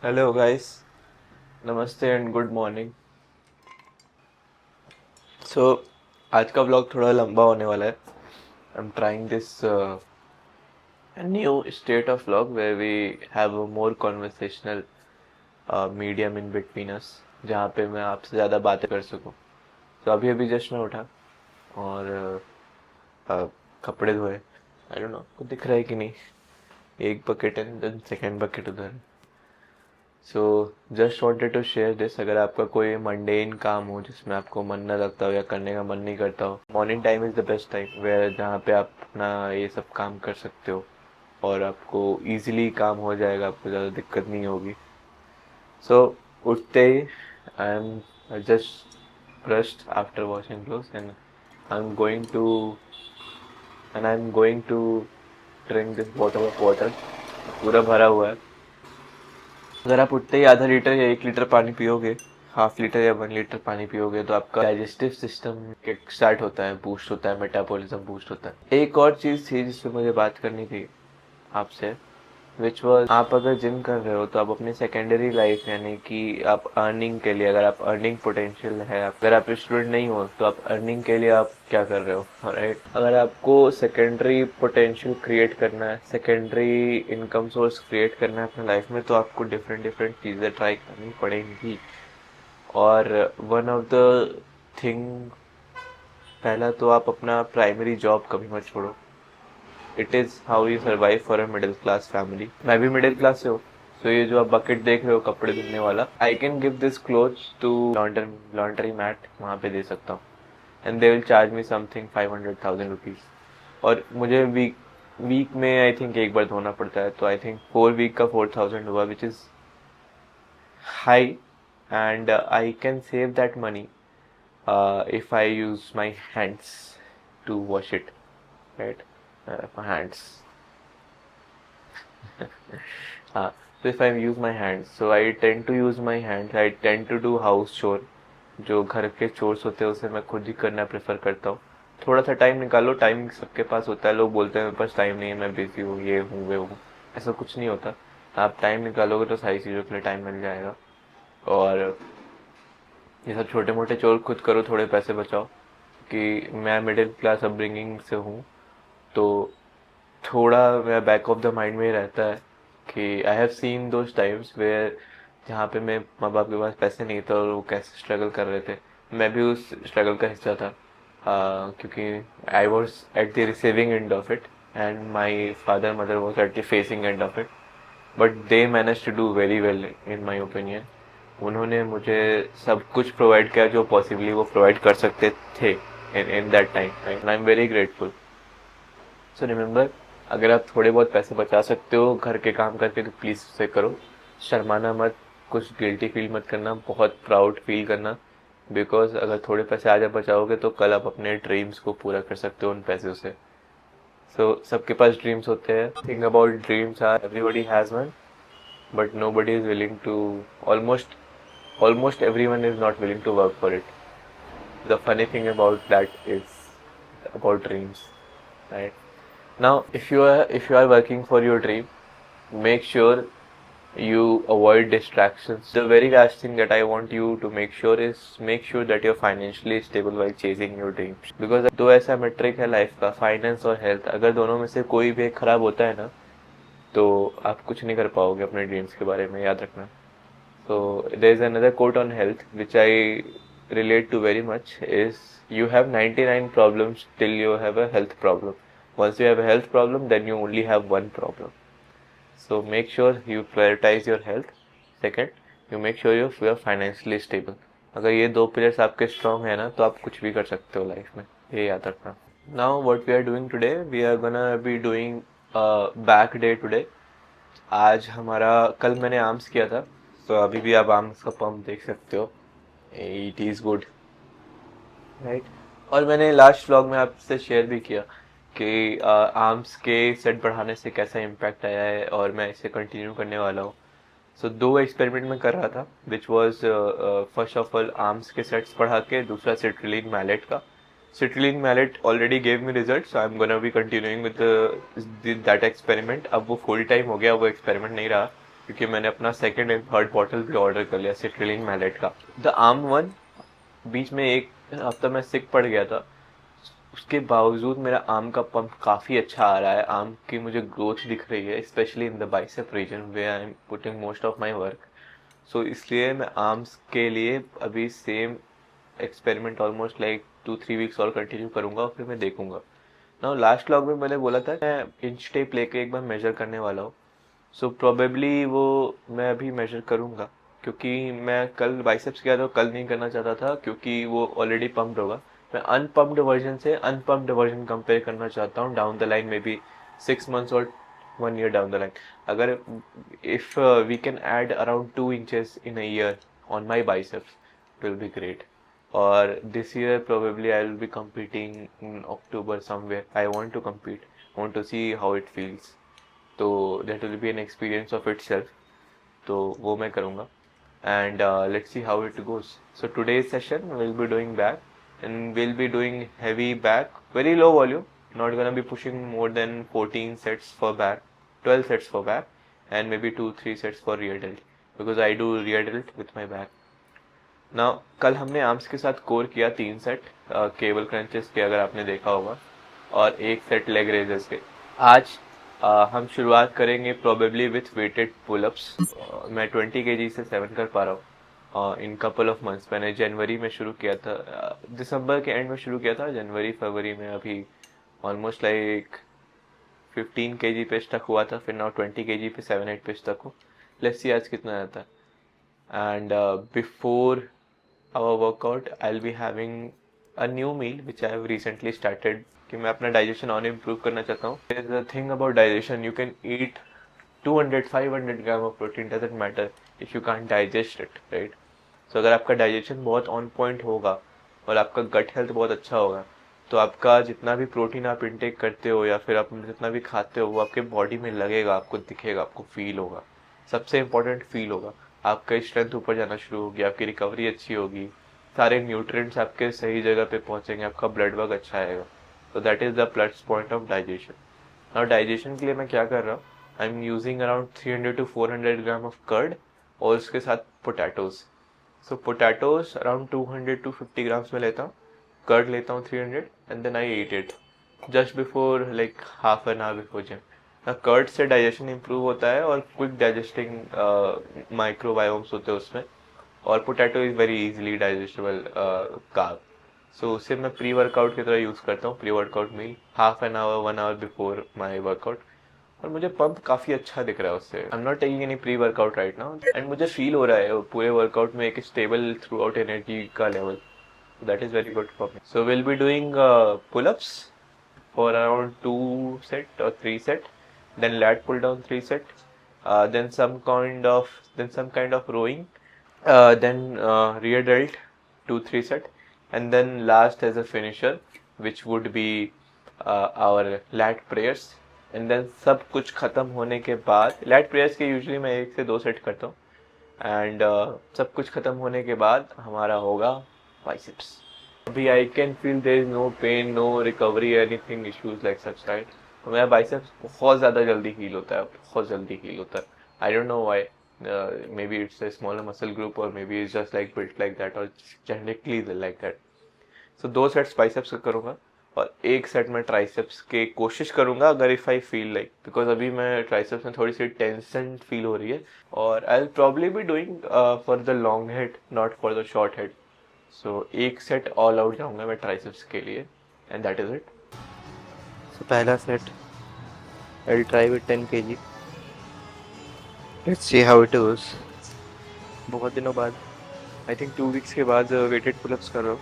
Hello guys, नमस्ते and good morning. So आज का व्लॉग थोड़ा लंबा होने वाला है। I am trying this new state of vlog where we have a more conversational medium in between us, जहाँ पे मैं आपसे ज़्यादा बातें कर सकूँ। तो अभी अभी जस्ट मैं उठा और कपड़े धोए। आई डोंट नो आपको दिख रहा है कि नहीं, एक बकेट है देन सेकेंड बकेट उधर है। So just wanted to share this. अगर आपका कोई मंडेन काम हो जिसमें आपको मन ना लगता हो या करने का मन नहीं करता हो, morning time is the best time where जहाँ पे आप अपना ये सब काम कर सकते हो और आपको इजीली काम हो जाएगा, आपको ज़्यादा दिक्कत नहीं होगी। सो उठते ही I just brushed after washing clothes and I'm going to I'm going to drink this bottle of water। पूरा भरा हुआ है। अगर आप उठते ही आधा लीटर या 1 लीटर पानी पियोगे, हाफ लीटर या 1 लीटर पानी पियोगे, तो आपका डाइजेस्टिव सिस्टम किक स्टार्ट होता है, बूस्ट होता है, मेटाबॉलिज्म बूस्ट होता है। एक और चीज़ थी जिसपे मुझे बात करनी थी आपसे, विच वॉज आप अगर जिम कर रहे हो तो आप अपनी सेकेंडरी लाइफ यानी कि आप अर्निंग के लिए, अगर आप अर्निंग पोटेंशियल है, अगर आप स्टूडेंट नहीं हो तो आप अर्निंग के लिए आप क्या कर रहे हो, राइट। अगर आपको सेकेंडरी पोटेंशियल क्रिएट करना है, सेकेंडरी इनकम सोर्स क्रिएट करना है अपने लाइफ में, तो आपको डिफरेंट डिफरेंट चीज़ें ट्राई करनी पड़ेंगी। और वन ऑफ द थिंग, पहला तो आप अपना प्राइमरी जॉब कभी मत छोड़ो। It is how you survive for a middle class family. मैं भी मिडिल क्लास से हूँ। सो ये जो आप बकेट देख रहे हो कपड़े धुलने वाला, I can give this clothes to laundry mat, वहाँ पे दे सकता हूँ and they will charge me something 500,000 rupees. और मुझे वीक वीक में आई थिंक एक बार धोना पड़ता है, तो आई थिंक 4 वीक का 4,000 हुआ, which is high. And I can save that money if I use my hands to wash it, right? My hands. So if I use my hands, so I tend to use my hands. I tend to do house chore. जो घर के chores होते हैं उसे मैं खुद ही करना prefer करता हूँ। थोड़ा सा टाइम निकालो, टाइम सबके पास होता है। लोग बोलते हैं मेरे पास टाइम नहीं है, मैं बिजी हूँ, ये हूँ वे हूँ। ऐसा कुछ नहीं होता। आप टाइम निकालोगे तो सारी चीज़ों के लिए टाइम मिल जाएगा। और ये सब छोटे मोटे चोर खुद करो, थोड़े पैसे बचाओ। कि मैं मिडिल क्लास अपब्रिंगिंग से हूँ, तो थोड़ा मेरा बैक ऑफ द माइंड में ही रहता है कि I have seen those times where जहाँ पे मेरे माँ बाप के पास पैसे नहीं थे और वो कैसे स्ट्रगल कर रहे थे। मैं भी उस स्ट्रगल का हिस्सा था, क्योंकि I was at the receiving end of it and my father mother was at the facing end of it. But they manage to do very well in my opinion. उन्होंने मुझे सब कुछ प्रोवाइड किया जो पॉसिबली वो provide कर सकते थे in that time, and I am very grateful. So remember, अगर आप थोड़े बहुत पैसे बचा सकते हो घर के काम करके तो प्लीज़ उसे करो। शर्माना मत, कुछ गिल्टी फील मत करना, बहुत प्राउड फील करना। बिकॉज अगर थोड़े पैसे आज आप बचाओगे तो कल आप अपने ड्रीम्स को पूरा कर सकते हो उन पैसों से। सो सबके पास ड्रीम्स होते हैं। Think about dreams are everybody has one, but nobody is willing to, almost everyone is not willing to work for it. The funny thing about that is about dreams, right? Now, if you are working for your dream, make sure you avoid distractions. The very last thing that I want you to make sure is make sure that you're financially stable while chasing your dreams. Because दो ऐसा metric है life का, finance और health. अगर दोनों में से कोई भी एक खराब होता है ना, तो आप कुछ नहीं कर पाओगे अपने ड्रीम्स के बारे में, याद रखना। So there is another quote on health which I relate to very much is you have 99 problems till you have a health problem. Once you have a health problem, then you only have one problem. So make sure you prioritize your health. Second, you make sure you are financially stable. अगर ये दो pillars आपके strong है ना, तो आप कुछ भी कर सकते हो लाइफ में, ये याद रखना। Now what we are doing today, we are gonna be doing back day today। आज हमारा, कल मैंने आर्म्स किया था, तो अभी भी आप आर्म्स का पंप देख सकते हो। It is good, right. और मैंने लास्ट व्लॉग में आपसे शेयर भी किया कि आर्म्स के सेट बढ़ाने से कैसा इम्पैक्ट आया है, और मैं इसे कंटिन्यू करने वाला हूँ। सो दो एक्सपेरिमेंट में कर रहा था, which was first of all arms के सेट्स बढ़ा के, दूसरा सिट्रिलिन मैलेट का। Citrulline malate already gave me result, so I am gonna be continuing with that experiment. अब वो फुल टाइम हो गया, वो एक्सपेरिमेंट नहीं रहा। क्योंकि मैंने अपना सेकंड एंड थर्ड बॉटल भी ऑर्डर कर लिया सिट्रिलिन मैलेट का। द आर्म वन, बीच में एक हफ्ता मैं सिक पड़ गया था, उसके बावजूद मेरा आर्म का पंप काफ़ी अच्छा आ रहा है। आर्म की मुझे ग्रोथ दिख रही है, specially in the bicep region where I am putting most of my work. So इसलिए मैं आर्म्स के लिए अभी same experiment almost like 2-3 weeks और कंटिन्यू करूंगा और फिर मैं देखूंगा ना। लास्ट व्लॉग में मैंने बोला था मैं इंच टेप लेके एक बार मेजर करने वाला हूँ। सो प्रोबेबली वो मैं अभी मेजर करूंगा, क्योंकि मैं कल बाइसेप्स किया तो कल नहीं करना चाहता था क्योंकि वो ऑलरेडी पम्प्ड होगा। मैं अनपम्प्ड वर्जन से अनपम्प्ड वर्जन कंपेयर करना चाहता हूँ down the line, maybe 6 months और 1 year डाउन द लाइन। अगर if we can add around 2 inches in a year on my biceps, it will be great. Or this year probably I will be competing in October somewhere. I want to compete, want to see how it feels. तो that will be an experience of itself. तो वो मैं करूँगा and let's see how it goes. So today's session we'll be doing back and we'll be doing heavy back, very low volume, not gonna be pushing more than 14 sets for back, 12 sets for back and maybe 2-3 sets for rear delt, because I do rear delt with my back. ना कल हमने arms के साथ core किया 3 set cable crunches के, अगर आपने देखा होगा, और 1 सेट लेग रेजर्स के। आज हम शुरुआत करेंगे प्रोबेबली विथ वेटेड पुलअप्स। मैं 20 kg से 7 कर पा रहा हूँ इन कपल ऑफ मंथ्स। मैंने जनवरी में शुरू किया था, दिसंबर के एंड में शुरू किया था, जनवरी फरवरी में अभी ऑलमोस्ट लाइक 15 kg पे स्टक हुआ था, फिर नाउ 20 kg पे 7-8 पे स्टक हो। लेट्स सी आज कितना आता है। And before our workout I'll be having a new meal which I have recently started, कि मैं अपना digestion और improve करना चाहता हूँ। There is a thing about digestion, you can eat 200-500 gram of protein, doesn't matter if you can't digest it, right? So अगर आपका digestion बहुत on point होगा और आपका gut health बहुत अच्छा होगा, तो आपका जितना भी प्रोटीन आप इंटेक करते हो या फिर आप जितना भी खाते हो वो आपके बॉडी में लगेगा, आपको दिखेगा, आपको फील होगा। सबसे इम्पोर्टेंट फील होगा, आपका स्ट्रेंथ ऊपर जाना शुरू होगी, आपकी रिकवरी अच्छी होगी, सारे न्यूट्रिएंट्स आपके सही जगह पे पहुंचेंगे, आपका ब्लड वर्क अच्छा आएगा। तो that is the plus point of digestion. और डाइजेशन के लिए मैं क्या कर रहा हूँ, I am using around 300-400 gram of curd और उसके साथ potatoes. So potatoes around 200-250 grams में लेता हूँ, कर्ड लेता हूँ 300 and then I eat it just before like half an hour before gym. Curd से डाइजेशन इंप्रूव होता है और क्विक डाइजेस्टिंग माइक्रोबायोम्स होते हैं उसमें, और potato is very easily digestible carb. So उसे मैं प्री वर्कआउट की तरह यूज़ करता हूँ, pre workout meal half an hour 1 hour before my workout, और मुझे पंप काफ़ी अच्छा दिख रहा है उससे। I am not taking any pre workout right now and मुझे फील हो रहा है पूरे वर्कआउट में एक स्टेबल थ्रू आउट एनर्जी का level, that is very good for me. So will be doing pull-ups for around 2 set or 3 set, then lat pull down 3 set, then some kind of rowing, then rear delt 2-3 set, and then last as a finisher which would be our lat prayers. And then सब कुछ खत्म होने के बाद, lat prayers के usually मैं 1 से 2 set करता हूँ, एंड सब कुछ खत्म होने के बाद हमारा होगा बाइसेप्स। अभी I can feel there is no pain, no recovery, anything issues like such, right? तो मेरा बाइसेप्स बहुत ज़्यादा जल्दी हील होता है, बहुत जल्दी हील होता है। I don't know why, maybe it's a smaller muscle group और maybe it's just like built like that और genetically like that. So 2 sets biceps का करूँगा और 1 सेट में ट्राइसेप्स के कोशिश करूँगा, अगर if I feel like, because अभी मैं ट्राइसेप्स में थोड़ी सी टेंशन फील हो रही है, और I will probably be doing for the long head not for the short head. So 1 set all out जाऊंगा मैं ट्राइसेप्स के लिए, एंड दैट इज इट। सो पहला set I will try with 10 kg, let's see how it goes. बहुत दिनों बाद, I think 2 weeks के बाद वेटेड पुलअप्स कर रहा हूँ।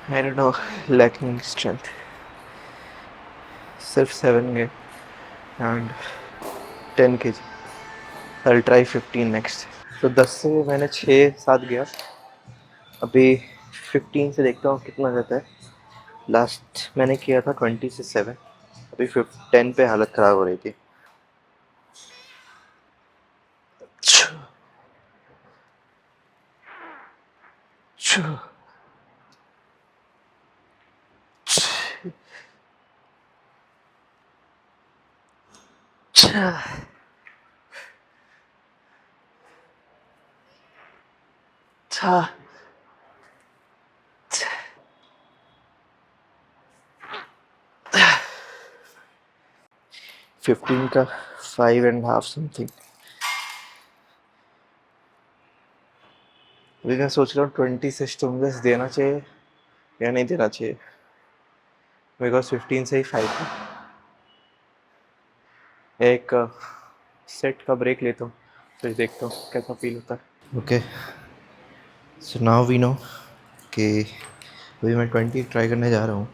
I don't know, lacking strength. सिर्फ 7 गए and 10 kg. I'll try 15 next. तो 10 से मैंने 6-7 गया, अभी 15 से देखता हूँ कितना रहता है। लास्ट मैंने किया था 20 से 7 अभी 10 पे हालत ख़राब हो रही थी। अच्छा 15 का 5.5 समथिंग। अभी मैं सोच रहा हूँ 20 से स्टिमुलस देना चाहिए या नहीं देना चाहिए, बिकॉज 15 से ही 5 है। एक सेट का ब्रेक लेता हूँ, फिर देखता हूँ कैसा फील होता है। Okay, so now we know कि अभी मैं 20 ट्राई करने जा रहा हूँ,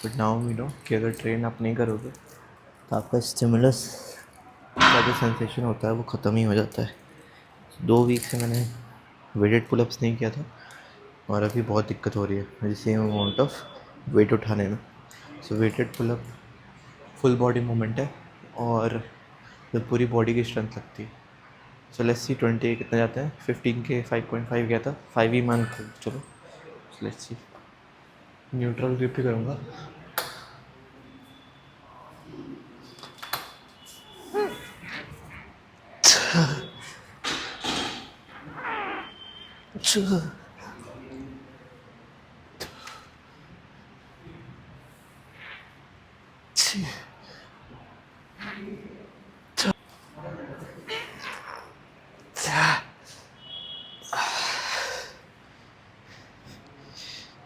बट नाउ वी नो कि अगर ट्रेन आप नहीं करोगे तो आपका स्टिमुलस का जो सेंसेशन होता है वो ख़त्म ही हो जाता है। 2 वीक से मैंने वेटेड पुलअप्स नहीं किया था और अभी बहुत दिक्कत हो रही है मुझे सेम अमाउंट ऑफ वेट उठाने में। So weighted pullup full body movement है और फिर पूरी बॉडी की स्ट्रेंथ लगती है। सो लेट्स सी 20 कितना जाता है। 15 के 5.5 गया था, 5 ही मान के चलो। लेट्स सी, न्यूट्रल ग्रिप ही करूँगा।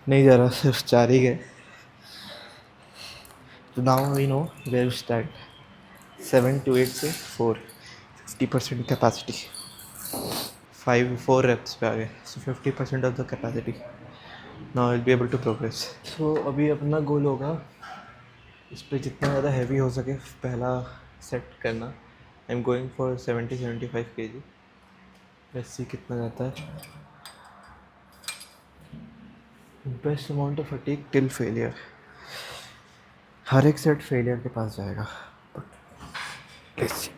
नहीं जा रहा, सिर्फ 4 ही गए। तो now we know where stand. 7 to 8 से 4, 50% कैपेसिटी। 4 reps पे आ गए, so 50% of the capacity. Now will be able to progress. So अभी अपना गोल होगा इस पर जितना ज़्यादा हैवी हो सके पहला सेट करना। I am going for 70-75 kg। Let's see कितना जाता है। Best amount of fatigue till failure. हर एक सेट फेलियर के पास जाएगा, बट लेट्स सी।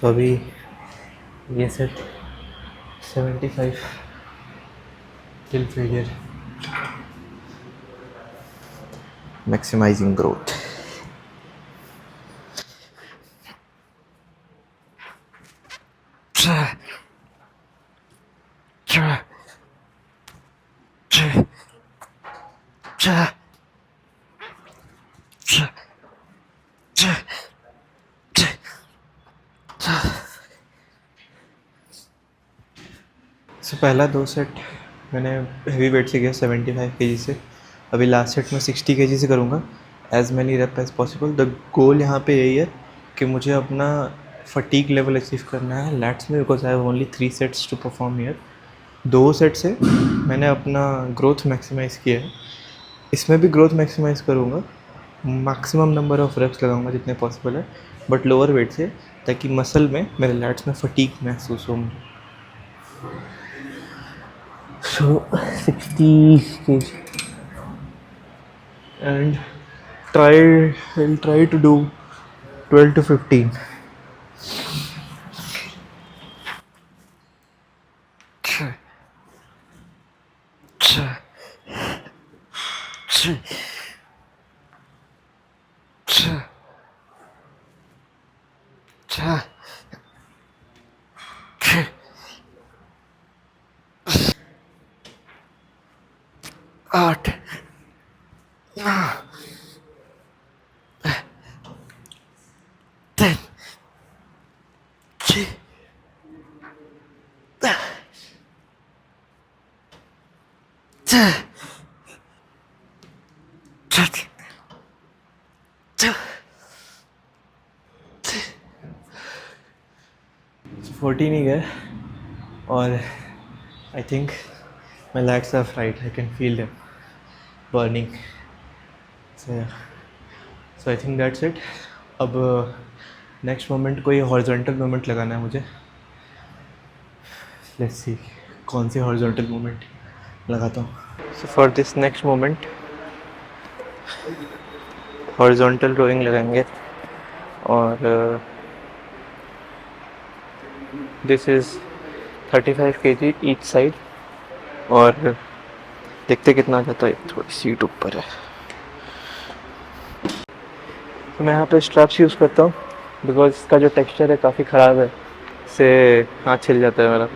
सो अभी ये set 75 till failure, maximising growth. So पहला 2 सेट मैंने हेवी वेट से किया 75 kg से। अभी लास्ट सेट में 60 kg से करूँगा, as many rep as possible. The goal यहाँ पे यही है कि मुझे अपना फटीक लेवल अचीव करना है लैट्स में, because I have only 3 sets to perform here. 2 set से मैंने अपना ग्रोथ मैक्सिमाइज़ किया है, इसमें भी ग्रोथ मैक्सिमाइज़ करूँगा। मैक्सिमम नंबर ऑफ रेप्स लगाऊंगा जितने पॉसिबल है, बट लोअर वेट से, ताकि मसल में मेरे लैट्स में फटीक महसूस हो मुझे। So 60 kg and I'll try to do 12 to 15. आठ, 10, 6, 14 ही गए और I think my legs are fried. I can feel them burning. So I think that's it. अब नेक्स्ट मोमेंट कोई हॉरिजॉन्टल मोमेंट लगाना है मुझे. लेट्स सी कौन सी हॉरिजॉन्टल मोमेंट लगाता हूँ. So for this next movement horizontal rowing लगाएंगे और this is 35 kg each side और देखते कितना जाता है. थोड़ी सीट ऊपर है तो मैं यहाँ पे स्ट्रैप्स यूज़ करता हूँ बिकॉज इसका जो टेक्सचर है काफ़ी ख़राब है. इससे हाथ छिल जाता है मेरा.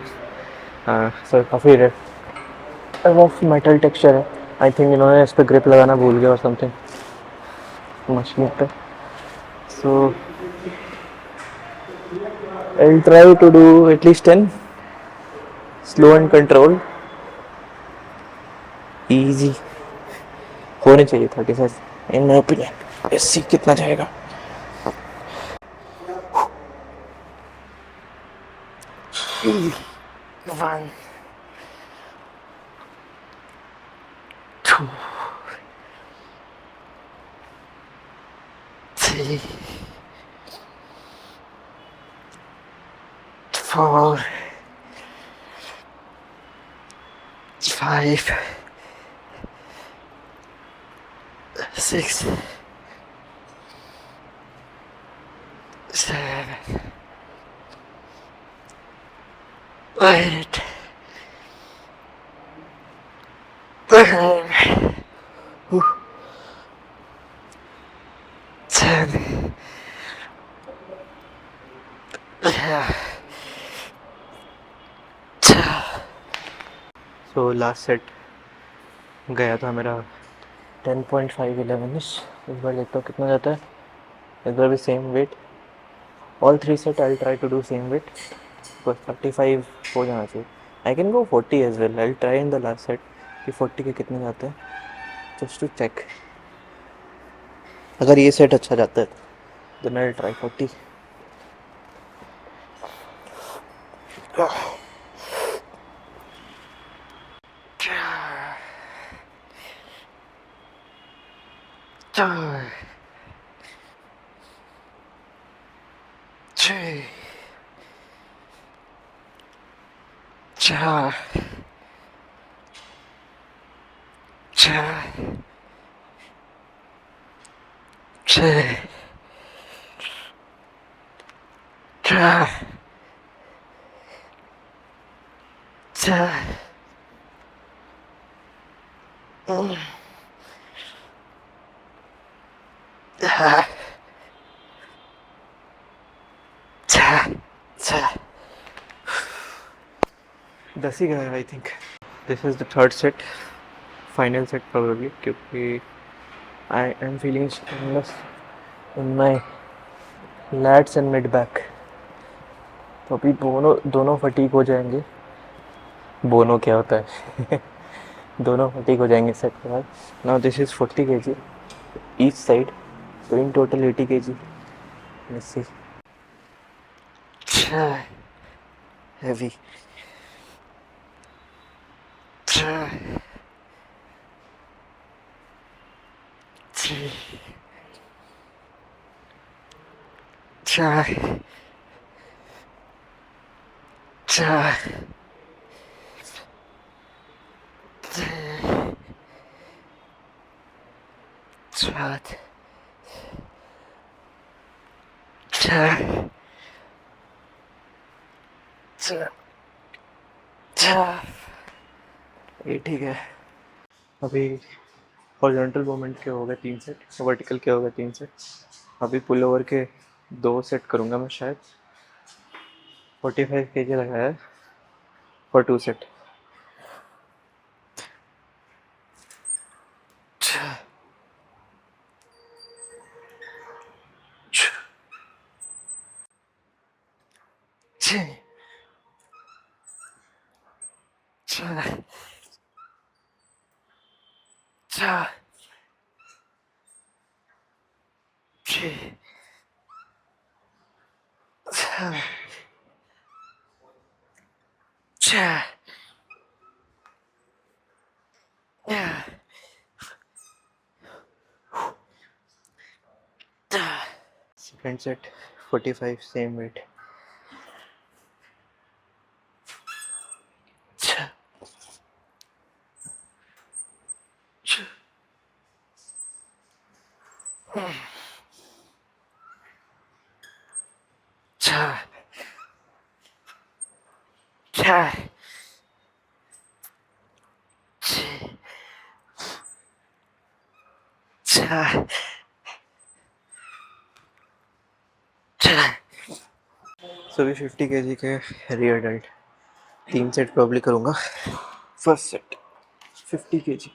हाँ सर काफ़ी रफ मेटल टेक्सचर है. आई थिंक इन्होंने इस पर ग्रिप लगाना भूल गया और समथिंग मशीन पे. So I try to do at least 10 slow and control easy होने चाहिए 35 इन माई ओपिनियन. लेट्स सी कितना जाएगा. One, two, three, 4, 5, 6, 7, 8, 9, 10. So last set गया था मेरा 10.5 11. इस बार देखता हूँ कितना जाता है. इस बार भी same weight. All 3 set I try to do same weight. बस 35 हो जाना चाहिए. I can go 40 as well. I try in the last set कि 40 के कितने जाते हैं जस्ट टू चेक. अगर ये सेट अच्छा जाता है देन आई ट्राई 40. दस ही गया I think. This is the third set final set probably क्योंकि I am feeling strengthness in my lats and mid back. तो अभी दोनों फटीक हो जाएंगे. बोनो क्या होता है दोनों फटीक हो जाएंगे सेट के बाद. Now this is 40 kg each side. So in total 80 kg. Let's see. Heavy. ये ठीक है. अभी हॉरिजॉन्टल मूवमेंट के हो गए 3 सेट. वर्टिकल के हो गए 3 सेट. अभी पुल ओवर के 2 सेट करूँगा मैं शायद. 45 kg लगाया है for 2 set. Second set 45 same weight. सो भी 50 kg के रियर डेल्ट 3 सेट प्रॉब्ली करूँगा. First set 50 kg.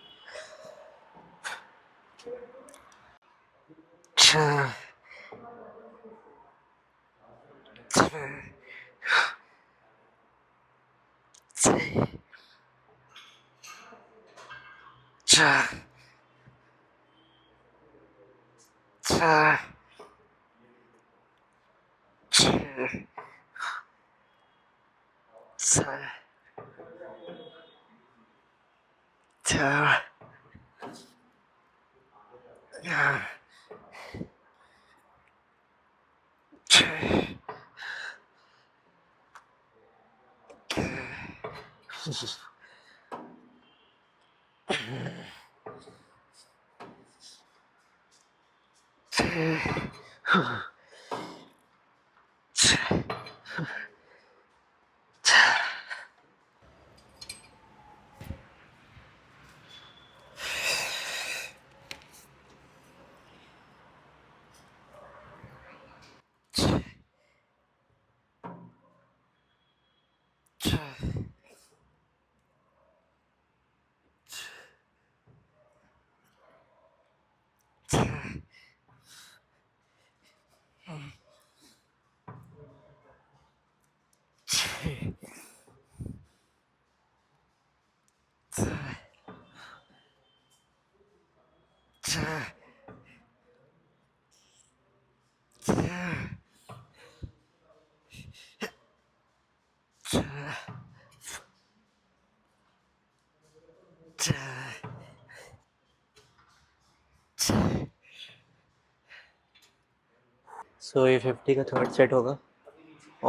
सो ये 50 का थर्ड सेट होगा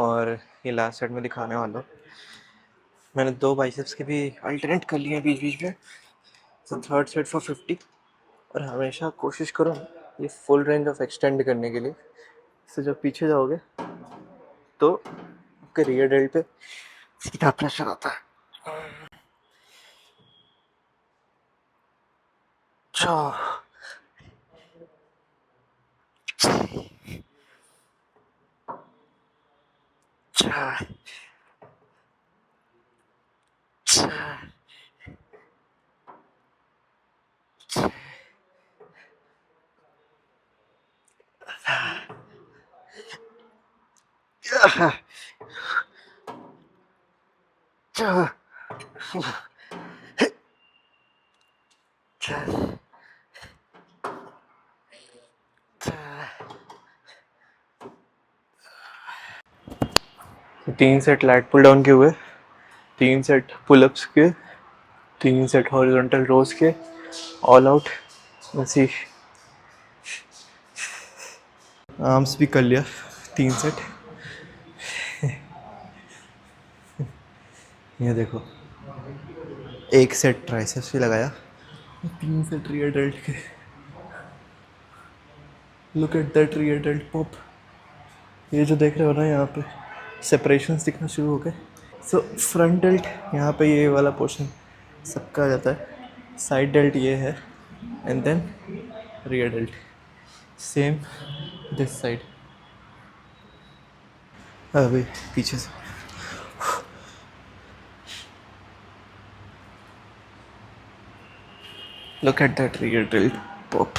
और ये लास्ट सेट में दिखाने वाला हूँ. मैंने 2 बाइसेप्स के भी अल्टरनेट कर लिए हैं बीच बीच में. तो थर्ड सेट फॉर 50 और हमेशा कोशिश करो ये फुल रेंज ऑफ एक्सटेंड करने के लिए. इससे जब पीछे जाओगे तो आपके रियर डेल्ट पे सीधा प्रेशर आता है. तीन सेट लैट पुल डाउन के हुए, 3 सेट पुलअप्स के, 3 सेट हॉरिजॉन्टल रोज के, ऑल आउट. वैसे आर्म्स भी कर लिया 3 सेट. ये देखो 1 सेट ट्राइसेप्स भी लगाया, 3 सेट रियर डेल्ट के. Look at that rear delt pop. ये जो देख रहे हो ना यहाँ पे सेपरेशंस दिखना शुरू हो गए. सो फ्रंट डेल्ट यहाँ पे ये वाला पोर्शन सबका आ जाता है. साइड डेल्ट ये है and then rear delt same this side. अभी पीछे से look at that rear delt pop.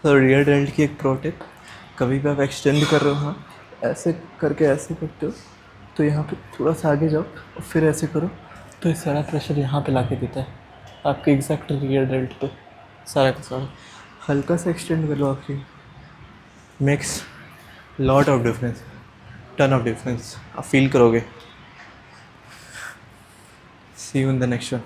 तो रियर डेल्ट की एक प्रो टिप, कभी भी आप एक्सटेंड कर रहे हो हाँ, ऐसे करके ऐसे करते हो तो यहाँ पे थोड़ा सा आगे जाओ और फिर ऐसे करो तो ये सारा प्रेशर यहाँ पे लाके देता है आपके एग्जैक्ट रियर डेल्ट पे, सारा का सारा। हल्का सा एक्सटेंड कर लो आखिरी, makes lot of difference, ton of difference आप फील करोगे। See you in the next one.